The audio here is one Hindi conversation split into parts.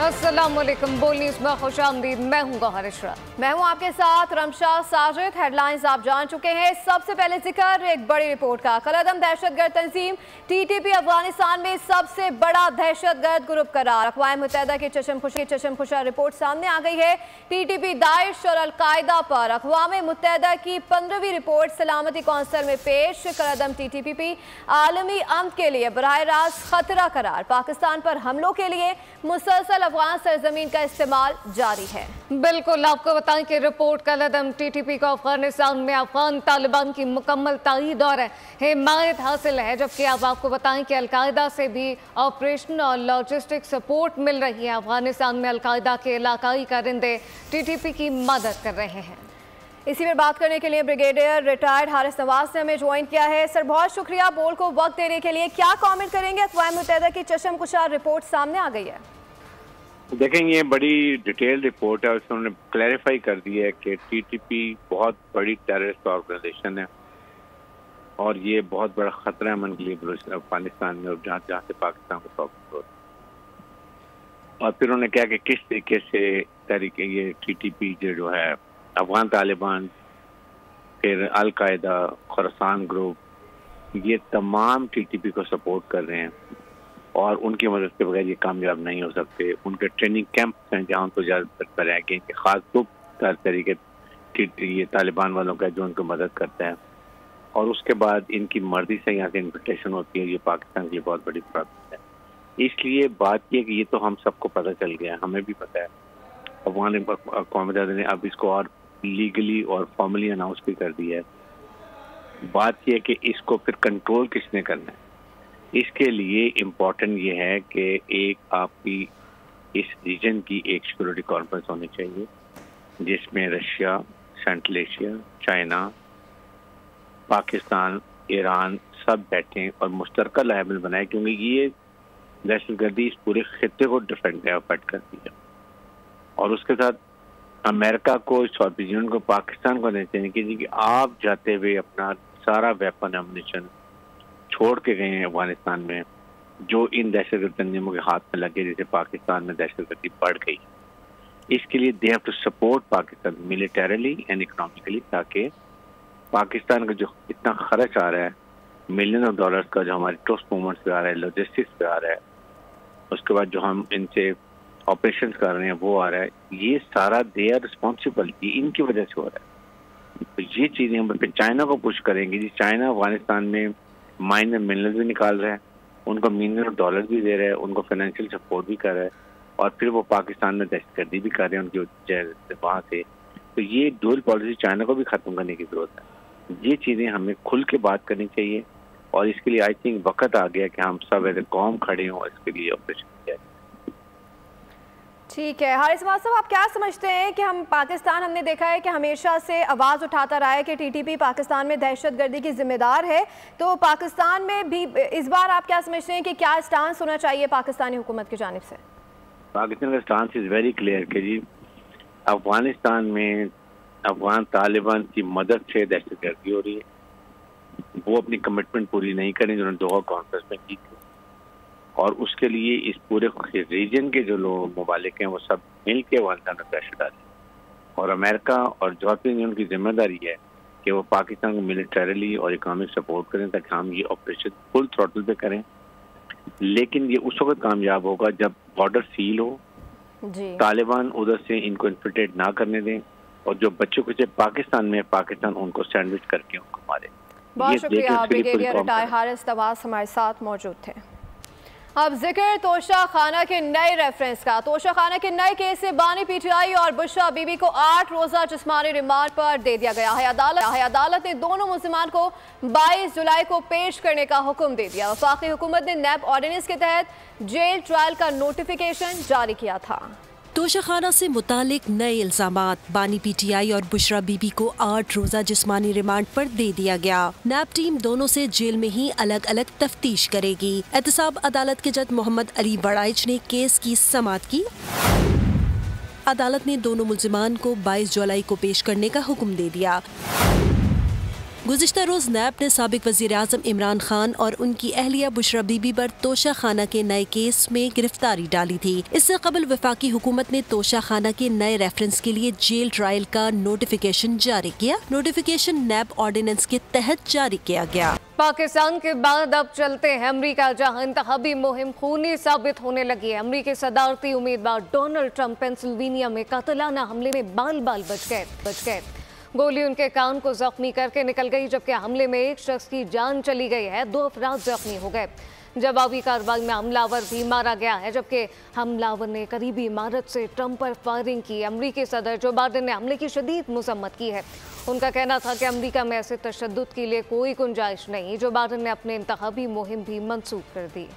अस्सलामुअलैकुम। बोल न्यूज़ में खुशामदीद। मैं हूँ गौहर इशरा। मैं हूँ आपके साथ रमशा साजिद। हेडलाइंस आप जान चुके हैं। सबसे पहले जिक्र एक बड़ी रिपोर्ट का। कलअदम दहशतगर्द तंजीम टीटीपी अफगानिस्तान में सबसे बड़ा दहशतगर्द ग्रुप करार। अक़वाम मुत्तहिदा की चशमखुशा रिपोर्ट सामने आ गई है। टीटीपी, दाइश और अलकायदा पर अक़वाम मुत्तहिदा की 15वीं रिपोर्ट सलामती कौंसिल में पेश। कलअदम टीटीपी आलमी अमन के लिए बराह रास्त खतरा करार। पाकिस्तान पर हमलों के लिए मुसलसल अफगान सरजमीन का इस्तेमाल जारी है। बिल्कुल, आपको बताएं कि रिपोर्ट कलअदम टीटीपी को अफगानिस्तान में अफगान तालिबान की मुकम्मल ताईद और हिमायत हासिल है, जबकि अब आपको बताएं कि अलकायदा से भी ऑपरेशन और लॉजिस्टिक सपोर्ट मिल रही है। अफगानिस्तान में अलकायदा के इलाकाई कारिंदे टीटीपी की मदद कर रहे हैं। इसी पर बात करने के लिए ब्रिगेडियर रिटायर्ड हारिस नवाज ने हमें ज्वाइन किया है। सर, बहुत शुक्रिया बोल को वक्त देने के लिए। क्या कमेंट करेंगे? अक़वाम मुत्तहिदा की चशमकुशा रिपोर्ट सामने आ गई है। देखें, ये बड़ी डिटेल रिपोर्ट है। उसने क्लैरिफाई कर दिया है कि टीटीपी बहुत बड़ी टेररिस्ट ऑर्गेनाइजेशन है और ये बहुत बड़ा खतरा है अमन के लिए अफगानिस्तान में और जहाँ से पाकिस्तान को प्रॉब्लम हो। और फिर उन्होंने कहा कि किस तरीके से ये टीटीपी जो है अफगान तालिबान, फिर अलकायदा, खुरासान ग्रुप, ये तमाम टीटीपी को सपोर्ट कर रहे हैं और उनकी मदद के बगैर ये कामयाब नहीं हो सकते। उनके ट्रेनिंग कैंप हैं जहाँ तो ज़्यादातर पर है कि इनके खास ग्रुप हर तरीके ये तालिबान वालों का जो उनको मदद करता है और उसके बाद इनकी मर्जी से यहाँ से इन्विटेशन होती है। ये पाकिस्तान की बहुत बड़ी प्रॉब्लम है। इसलिए बात यह कि ये तो हम सबको पता चल गया, हमें भी पता है। अफगान अक़वाम मुत्तहिदा ने अब इसको और लीगली और फॉर्मली अनाउंस भी कर दिया है। बात यह कि इसको फिर कंट्रोल किसने करना है, इसके लिए इम्पोर्टेंट ये है कि एक आपकी इस रीजन की एक सिक्योरिटी कॉन्फ्रेंस होनी चाहिए जिसमें Russia, central Asia, China, Pakistan, Iran सब बैठें और मुश्तरका लायबल बनाए, क्योंकि ये दहशतगर्दी इस पूरे खित्ते को डिफेंड अफेक्ट करती है। और उसके साथ अमेरिका को, सऊदी यूनियन को, पाकिस्तान को देते हैं कि आप जाते हुए अपना सारा वेपन एमुनिशन छोड़ के गए हैं अफगानिस्तान में, जो इन दहशतगर्द तंजीमों के हाथ में लगे, जैसे पाकिस्तान में दहशतगर्दी बढ़ गई। इसके लिए they have to support Pakistan militarily and economically, ताकि पाकिस्तान का जो इतना खर्च आ रहा है, मिलियन ऑफ डॉलर्स का जो हमारे ट्रस्ट मूवमेंट्स पे आ रहा है, लॉजिस्टिक्स पे आ रहा है, उसके बाद जो हम इनसे ऑपरेशन कर रहे हैं वो आ रहा है, ये सारा दे आर रिस्पॉन्सिबल, ये इनकी वजह से हो रहा है। तो ये चीज़ें हम फिर चाइना को पुश करेंगे जी। चाइना अफगानिस्तान में माइन में मिनरल भी निकाल रहा है, उनको मिलियन ऑफ डॉलर भी दे रहा है, उनको फाइनेंशियल सपोर्ट भी कर रहा है और फिर वो पाकिस्तान में दहशतगर्दी भी कर रहे हैं उनकी वहाँ से। तो ये डुअल पॉलिसी चाइना को भी ख़त्म करने की ज़रूरत है। ये चीज़ें हमें खुल के बात करनी चाहिए और इसके लिए आई थिंक वक्त आ गया कि हम सब एज ए कौम खड़े हों और इसके लिए ऑपरेशन किया जाए। ठीक है हारिस नवाज साहब, आप क्या समझते हैं कि हमने देखा है कि हमेशा से आवाज़ उठाता रहा है कि टीटीपी पाकिस्तान में दहशतगर्दी की जिम्मेदार है, तो पाकिस्तान में भी इस बार आप क्या समझते हैं कि क्या स्टांस होना चाहिए पाकिस्तानी हुकूमत की जानिब से? पाकिस्तान का स्टांस इज़ वेरी क्लियर कि जी अफगानिस्तान में अफगान तालिबान की मदद से दहशतगर्दी हो रही है। वो अपनी कमिटमेंट पूरी नहीं करें जो उन्होंने दोहा कॉन्फ्रेंस में की थी और उसके लिए इस पूरे रीजन के जो लोग ममालिक हैं वो सब मिल के अफगानिस्तान में प्रेशर डालें और अमेरिका और यूरोपियन यूनियन की जिम्मेदारी है कि वो पाकिस्तान को मिलिटरली और इकोनॉमिक सपोर्ट करें ताकि हम ये ऑपरेशन फुल थ्रॉटल पे करें। लेकिन ये उस वक्त कामयाब होगा जब बॉर्डर सील हो, तालिबान उधर से इनको इन्फिल्ट्रेट ना करने दें और जो बच्चों को पाकिस्तान में पाकिस्तान उनको सैंडविच करके उनको मारे। बहुत शुक्रिया। ब्रिगेडियर रिटायर्ड हारिस नवाज हमारे साथ मौजूद थे। अब जिक्र तोशा खाना के नए रेफरेंस का। तोशा खाना के नए केस से बानी पीटीआई और बुशरा बीबी को 8 रोजा जिस्मानी रिमांड पर दे दिया गया है। अदालत ने दोनों मुल्जिमान को 22 जुलाई को पेश करने का हुक्म दे दिया। वफाकी हुकूमत ने नैब ऑर्डिनेंस के तहत जेल ट्रायल का नोटिफिकेशन जारी किया था। तोशाखाना से मुतालिक नए इल्जामात, बानी पीटीआई और बुशरा बीबी को 8 रोजा जिस्मानी रिमांड पर दे दिया गया। नैब टीम दोनों से जेल में ही अलग अलग तफ्तीश करेगी। एहतसाब अदालत के जज मोहम्मद अली बड़ाइच ने केस की समाअत की। अदालत ने दोनों मुल्जिमान को 22 जुलाई को पेश करने का हुक्म दे दिया। गुज़िश्ता रोज नैब ने साबिक वज़ीर आज़म इमरान खान और उनकी अहलिया बुशरा बीबी पर तोशा खाना के नए केस में गिरफ्तारी डाली थी। इससे कबल वफाकी हुकूमत ने तोशा खाना के नए रेफरेंस के लिए जेल ट्रायल का नोटिफिकेशन जारी किया। नोटिफिकेशन नैब ऑर्डिनेंस के तहत जारी किया गया। पाकिस्तान के बाद अब चलते हैं अमेरिका, जहां इंतखाबी मुहिम खूनी साबित होने लगी है। अमेरिकी सदारती उम्मीदवार डोनाल्ड ट्रंप पेंसिल्वेनिया में कातिलाना हमले में बाल बाल बच गए। गोली उनके कान को जख्मी करके निकल गई, जबकि हमले में एक शख्स की जान चली गई है, 2 अफराद जख्मी हो गए। जवाबी कार्रवाई में हमलावर भी मारा गया है, जबकि हमलावर ने करीबी इमारत से ट्रंप पर फायरिंग की। अमरीकी सदर जो बाइडेन ने हमले की शदीद मजम्मत की है। उनका कहना था कि अमरीका में ऐसे तशद्दुद के लिए कोई गुंजाइश नहीं। जो बाइडेन ने अपने इंतखाबी मुहिम भी मंसूख कर दी।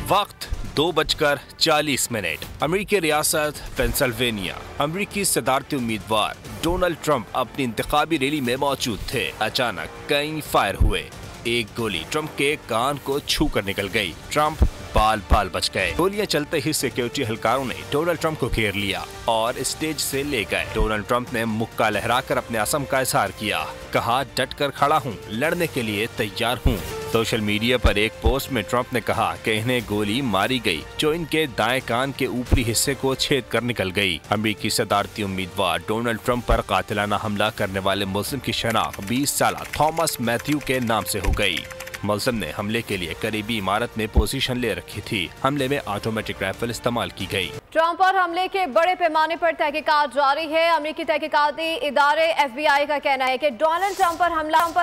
वक्त 2:40 अमरीकी रियासत पेंसिल्वेनिया। अमरीकी सदारती उम्मीदवार डोनाल्ड ट्रंप अपनी इंतखाबी रैली में मौजूद थे। अचानक कई फायर हुए। एक गोली ट्रंप के कान को छू कर निकल गई। ट्रंप बाल बाल बच गए। गोलियां चलते ही सिक्योरिटी एहलकारों ने डोनाल्ड ट्रंप को घेर लिया और स्टेज से ले गए। डोनाल्ड ट्रंप ने मुक्का लहराकर अपने असम का इजहार किया। कहा, डट कर खड़ा हूँ, लड़ने के लिए तैयार हूँ। सोशल मीडिया पर एक पोस्ट में ट्रंप ने कहा कि इन्हें गोली मारी गई जो इनके दाएं कान के ऊपरी हिस्से को छेद कर निकल गई। अमेरिकी सदारती उम्मीदवार डोनाल्ड ट्रंप पर कातिलाना हमला करने वाले मुल्जिम की शनाख्त 20 साल थॉमस मैथ्यू के नाम से हो गई। मुल्जिम ने हमले के लिए करीबी इमारत में पोजीशन ले रखी थी। हमले में ऑटोमेटिक राइफल इस्तेमाल की गई। ट्रंप और हमले के बड़े पैमाने पर तहकीकात जारी है। अमेरिकी तहकीकाती इदारे FBI का कहना है कि डोनाल्ड ट्रंप पर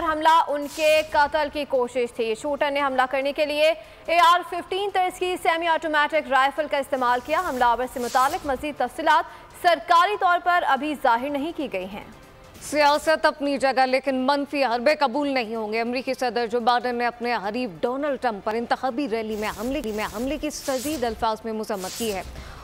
हमला उनके कत्ल की कोशिश थी। शूटर ने हमला करने के लिए AR-15 तर्ज की सेमी ऑटोमेटिक राइफल का इस्तेमाल किया। हमलावर से मुतालिक मजीद तफसीलात सरकारी तौर पर अभी जाहिर नहीं की गई हैं। सियासत अपनी जगह, लेकिन मनफी हरबे कबूल नहीं होंगे। अमरीकी सदर जो बाइडेन ने अपने हरीफ डोनाल्ड ट्रंप पर इंतखाबी रैली में हमले की शदीद अल्फाज में मजम्मत की है।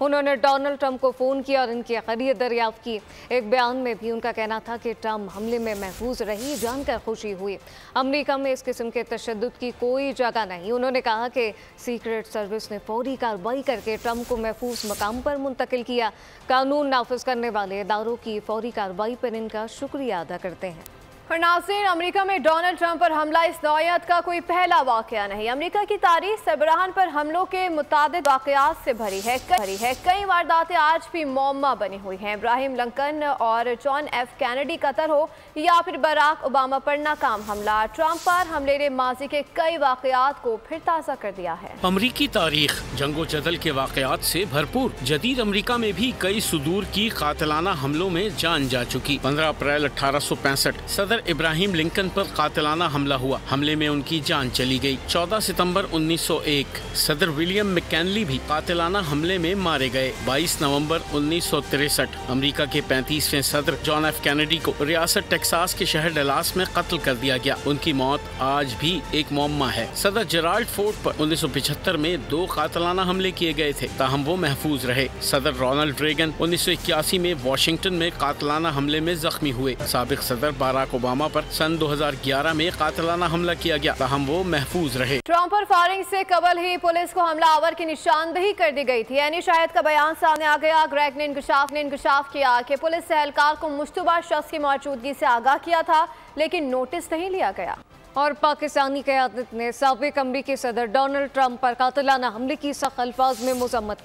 उन्होंने डोनाल्ड ट्रंप को फ़ोन किया और इनकी खैरियत दरियाफ्त की। एक बयान में भी उनका कहना था कि ट्रंप हमले में महफूज रही, जानकर खुशी हुई। अमेरिका में इस किस्म के तशद्दुद की कोई जगह नहीं। उन्होंने कहा कि सीक्रेट सर्विस ने फौरी कार्रवाई करके ट्रंप को महफूज मकाम पर मुंतकिल किया। कानून नाफिज करने वाले इदारों की फौरी कार्रवाई पर इनका शुक्रिया अदा करते हैं। और नाज़रीन, अमेरिका में डोनाल्ड ट्रंप पर हमला इस नौयत का कोई पहला वाक़या नहीं। अमेरिका की तारीख सरबराहान पर हमलों के मुतादिद वाक़यात से भरी है। कई वारदातें आज भी मौमा बनी हुई हैं। इब्राहिम लिंकन और जॉन F कैनेडी कत्ल हो या फिर बराक ओबामा पर नाकाम हमला, ट्रंप पर हमले ने माजी के कई वाक़यात को फिर ताज़ा कर दिया है। अमरीकी तारीख जंगो जदल के वाक़यात से भरपूर। जदीद अमरीका में भी कई सुदूर की कातिलाना हमलों में जान जा चुकी। 15 अप्रैल 1865 सदर इब्राहिम लिंकन पर कातिलाना हमला हुआ। हमले में उनकी जान चली गई। 14 सितंबर 1901 सदर विलियम मैककिनली भी कातिलाना हमले में मारे गए। 22 नवंबर 1963 अमेरिका के 35वें सदर जॉन F कैनेडी को रियासत टेक्सास के शहर डलास में कत्ल कर दिया गया। उनकी मौत आज भी एक मौमा है। सदर जेराल्ड फोर्ड पर 1975 में 2 कातिलाना हमले किए गए थे, ताहम वो महफूज रहे। सदर रोनाल्ड रेगन 1981 में वाशिंगटन में कातिलाना हमले में जख्मी हुए। साबिक सदर बराक ओबामा पर सन 2011 में कातिलाना हमला किया गया, ताहम वो महफूज रहे। ट्रंप पर फायरिंग से कबल ही पुलिस को हमलावर की निशानदेही कर दी गई थी। यानी शाहिद का बयान सामने आ गया। ग्रेग ने इंकशाफ किया कि पुलिस एहलकार को मुश्तबा शख्स की मौजूदगी से आगाह किया था, लेकिन नोटिस नहीं लिया गया। और पाकिस्तानी क़यादत ने साबिक अमरीकी सदर डोनाल्ड ट्रंप पर कातिलाना हमले की सख्त अल्फाज में मजम्मत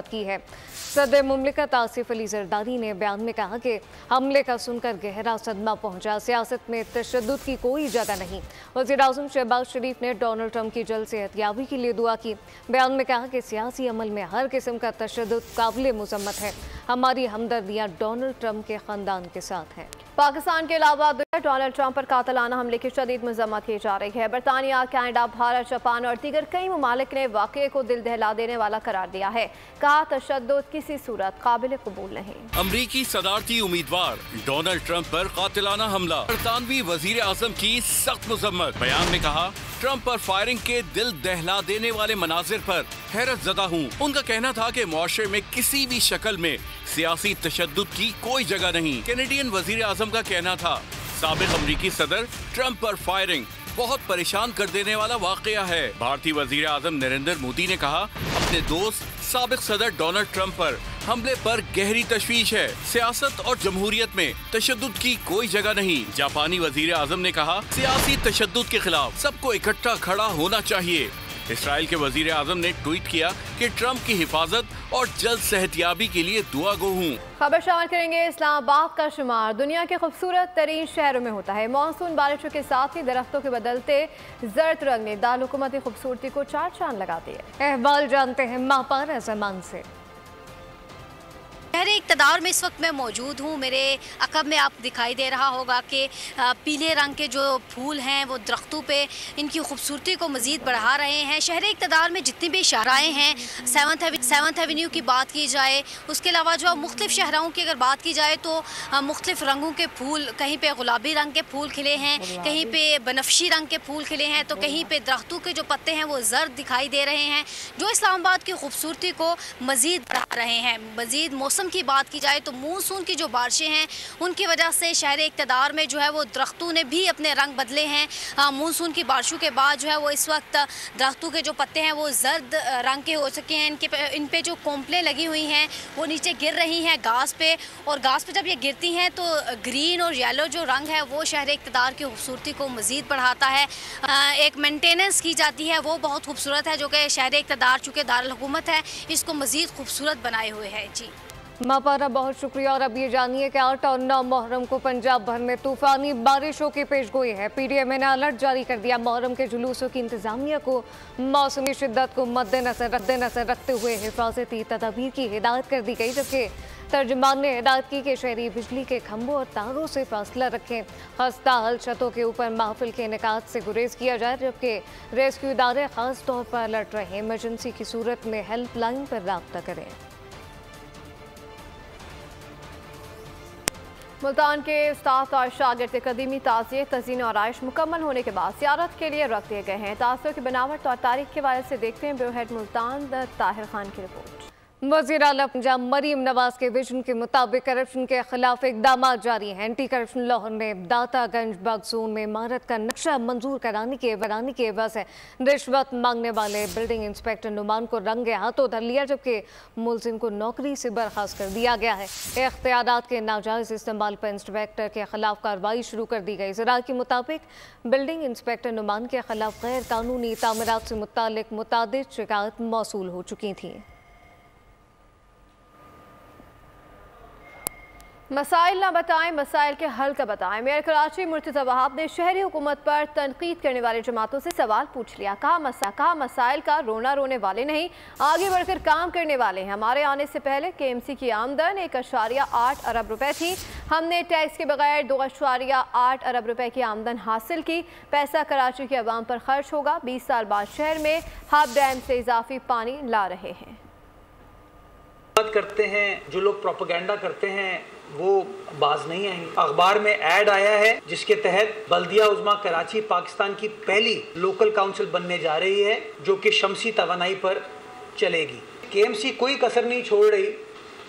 की है। सदर मुमलिकत आसिफ अली जरदारी ने बयान में कहा कि हमले का सुनकर गहरा सदमा पहुंचा। सियासत में तशद्दुद की कोई जगह नहीं। वज़ीर आज़म शहबाज शरीफ ने डोनाल्ड ट्रंप की जल्द सेहतयाबी के लिए दुआ की। बयान में कहा कि सियासी अमल में हर किस्म का तशद्दुद काबिल मुज़म्मत है। हमारी हमदर्दियाँ डोनाल्ड ट्रंप के ख़ानदान के साथ हैं। पाकिस्तान के अलावा डोनाल्ड ट्रंप पर कातिलाना हमले की शदीद मजम्मत की जा रही है। बरतानिया, कनाडा, भारत, जापान और दीगर कई ममालिक ने वाक़ये को दिल दहला देने वाला करार दिया है। कहा, तशद्दुद किसी सूरत काबिल कबूल नहीं। अमरीकी सदारती उम्मीदवार डोनाल्ड ट्रंप पर कातिलाना हमला, बरतानवी वजीर आजम की सख्त मजम्मत। बयान में कहा, ट्रंप पर फायरिंग के दिल दहला देने वाले मनाजिर पर हैरत ज़दा हूँ। उनका कहना था कि मुआशरे में किसी भी शक्ल में सियासी तशद्दुद की कोई जगह नहीं। कैनेडियन वजीर आजम का कहना था, साबिक अमरीकी सदर ट्रंप पर फायरिंग बहुत परेशान कर देने वाला वाकया है। भारतीय वजीर आजम नरेंद्र मोदी ने कहा, अपने दोस्त साबिक सदर डोनाल्ड ट्रंप पर हमले पर गहरी तशवीश है। सियासत और जमहूरियत में तशद्दुद की कोई जगह नहीं। जापानी वजीर आजम ने कहा, सियासी तशद्दुद के खिलाफ सबको इकट्ठा खड़ा होना चाहिए। इसराइल के वजीर आजम ने ट्वीट किया कि ट्रंप की हिफाजत और जल्द सेहतयाबी के लिए दुआ गो हूँ। खबर शामिल करेंगे। इस्लामाबाद का शुमार दुनिया के खूबसूरत तरीन शहरों में होता है। मानसून बारिशों के साथ ही दरख्तों के बदलते जर्द रंग ने दारुल-हुकूमत की खूबसूरती को चार चांद लगा दिए। अहवाल जानते हैं मापारा ज़मान से। शहर इक़्तिदार में इस वक्त मैं मौजूद हूँ। मेरे अक़ब में आप दिखाई दे रहा होगा कि पीले रंग के जो फूल हैं वो दरख्तों पे इनकी खूबसूरती को मज़ीद बढ़ा रहे हैं। शहर इक़्तिदार में जितनी भी शाहराएँ हैं, सेवंथ एवेन्यू की बात की जाए, उसके अलावा जो मुख्तलिफ़ शहरों की अगर बात की जाए तो मुख्तलिफ़ रंगों के फूल, कहीं पे गुलाबी रंग के फूल खिले हैं, कहीं पे बनफशी रंग के फूल खिले हैं, तो कहीं पे दरख्तों के जो पत्ते हैं वो जर्द दिखाई दे रहे हैं, जो इस्लामाबाद की खूबसूरती को मज़ीद बढ़ा रहे हैं। मज़ीद मौसम की बात की जाए तो मानसून की जो बारिशें हैं उनकी वजह से शहर इक़्तिदार में जो है वो दरख्तों ने भी अपने रंग बदले हैं। मानसून की बारिशों के बाद जो है वो इस वक्त दरख्तों के जो पत्ते हैं वो जर्द रंग के हो चुके हैं। इन पे जो कोंपलें लगी हुई हैं वो नीचे गिर रही हैं घास पे, और घास पे जब ये गिरती हैं तो ग्रीन और येलो जो रंग है वो शहर इक़्तिदार की खूबसूरती को मज़ीद बढ़ाता है। एक मेंटेनेंस की जाती है वो बहुत खूबसूरत है, जो कि शहर इक़्तिदार चूँकि दारुल हुकूमत है इसको मज़ीद खूबसूरत बनाए हुए है। जी मापारा, बहुत शुक्रिया। और अब ये जानिए कि 8 और 9 मुहर्रम को पंजाब भर में तूफानी बारिशों की पेशगोई है। PDMA ने अलर्ट जारी कर दिया। मुहर्रम के जुलूसों की इंतजामिया को मौसमी शिद्दत को मद्देनजर रखते हुए हिफाजती तदाबीर की हिदायत कर दी गई, जबकि तर्जमान ने हिदायत की कि शहरी बिजली के खंभों और तारों से फासला रखें, खस्ता हल छतों के ऊपर महफिल के इनेकात से गुरेज किया जाए, जबकि रेस्क्यू इदारे खास तौर पर अलर्ट रहे। इमरजेंसी की सूरत में हेल्पलाइन पर रब्ता करें। मुल्तान के उस्ताद और शागिर्द के कदीमी ताज़िए तज़ीन और आयश मुकम्मल होने के बाद ज़ियारत के लिए रख दिए गए हैं। ताज़ियों की बनावट और तारीख के बारे से देखते हैं ब्यूरो हेड मुल्तान ताहिर खान की रिपोर्ट। वज़ीर आला पंजाब मरीम नवाज के विजन के मुताबिक करप्शन के खिलाफ इकदाम जारी हैं। एंटी करप्शन लाहौर ने दातागंज बागजोन में इमारत का नक्शा मंजूर कराने के एवज है रिश्वत मांगने वाले बिल्डिंग इंस्पेक्टर नुमान को रंगे हाथों धर लिया, जबकि मुलजिम को नौकरी से बर्खास्त कर दिया गया है। इख्तियारात के नाजायज़ इस्तेमाल पर इंस्पेक्टर के खिलाफ कार्रवाई शुरू कर दी गई। ज़राए के मुताबिक बिल्डिंग इंस्पेक्टर नुमान के खिलाफ गैर कानूनी तामीरात से मुताल्लिक मुतादिद शिकायत मौसूल हो चुकी थी। मसाइल ना बताएं, मसाइल के हल का बताएं। मेयर कराची मुर्तज़ा वहाब ने शहरी हुकूमत पर तनकीद करने वाली जमातों से सवाल पूछ लिया। कहा मसाइल का रोना रोने वाले नहीं, आगे बढ़कर काम करने वाले हैं। हमारे आने से पहले KMC की आमदन 1.8 अरब रुपए थी। हमने टैक्स के बगैर 2.8 अरब रुपए की आमदन हासिल की। पैसा कराची के अवाम पर खर्च होगा। 20 साल बाद शहर में हाफ डैम से इजाफी पानी ला रहे हैं। करते हैं जो लोग प्रोपेगेंडा करते हैं वो बाज नहीं आएंगे। अखबार में ऐड आया है जिसके तहत बल्दिया उज़्मा कराची पाकिस्तान की पहली लोकल काउंसिल बनने जा रही है, जो कि शमसी तवानाई पर चलेगी। KMC कोई कसर नहीं छोड़ रही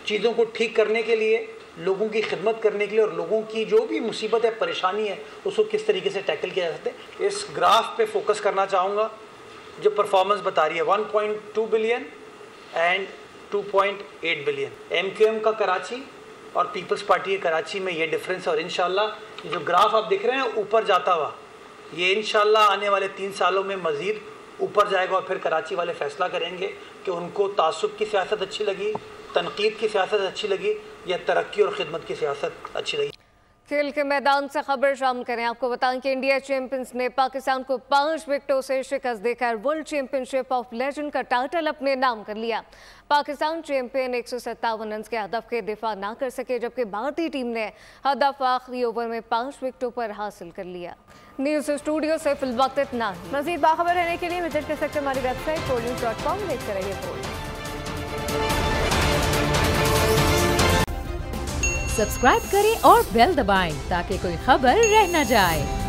चीज़ों को ठीक करने के लिए, लोगों की खिदमत करने के लिए, और लोगों की जो भी मुसीबत है, परेशानी है, उसको किस तरीके से टैकल किया जा सकता है। इस ग्राफ पे फोकस करना चाहूँगा जो परफॉर्मेंस बता रही है 1.2 बिलियन एंड 2.8 बिलियन। MQM का कराची और पीपल्स पार्टी के कराची में ये डिफरेंस है। और इंशाल्लाह ये जो ग्राफ आप देख रहे हैं ऊपर जाता हुआ, ये इंशाल्लाह आने वाले 3 सालों में मज़ीद ऊपर जाएगा। और फिर कराची वाले फैसला करेंगे कि उनको तासुब की सियासत अच्छी लगी, तनकीद की सियासत अच्छी लगी, या तरक्की और खिदमत की सियासत अच्छी लगी। खेल के मैदान से खबर शामिल करें। आपको बताएं कि इंडिया चैंपियंस ने पाकिस्तान को 5 विकेटों से शिकस्त देकर वर्ल्ड चैंपियनशिप ऑफ लेजेंड का टाइटल अपने नाम कर लिया। पाकिस्तान चैंपियन 157 रन के हदफ के दिफा ना कर सके, जबकि भारतीय टीम ने हदफ आखिरी ओवर में 5 विकेटों पर हासिल कर लिया। न्यूज़ स्टूडियो से फिलवक्त इतना ही। मज़ीद बाखबर रहने के लिए विजिट कर सकते हैं हमारी वेबसाइट goldnews.com। देखते रहिए गोल्ड। सब्सक्राइब करें और बेल दबाएं ताकि कोई खबर रह न जाए।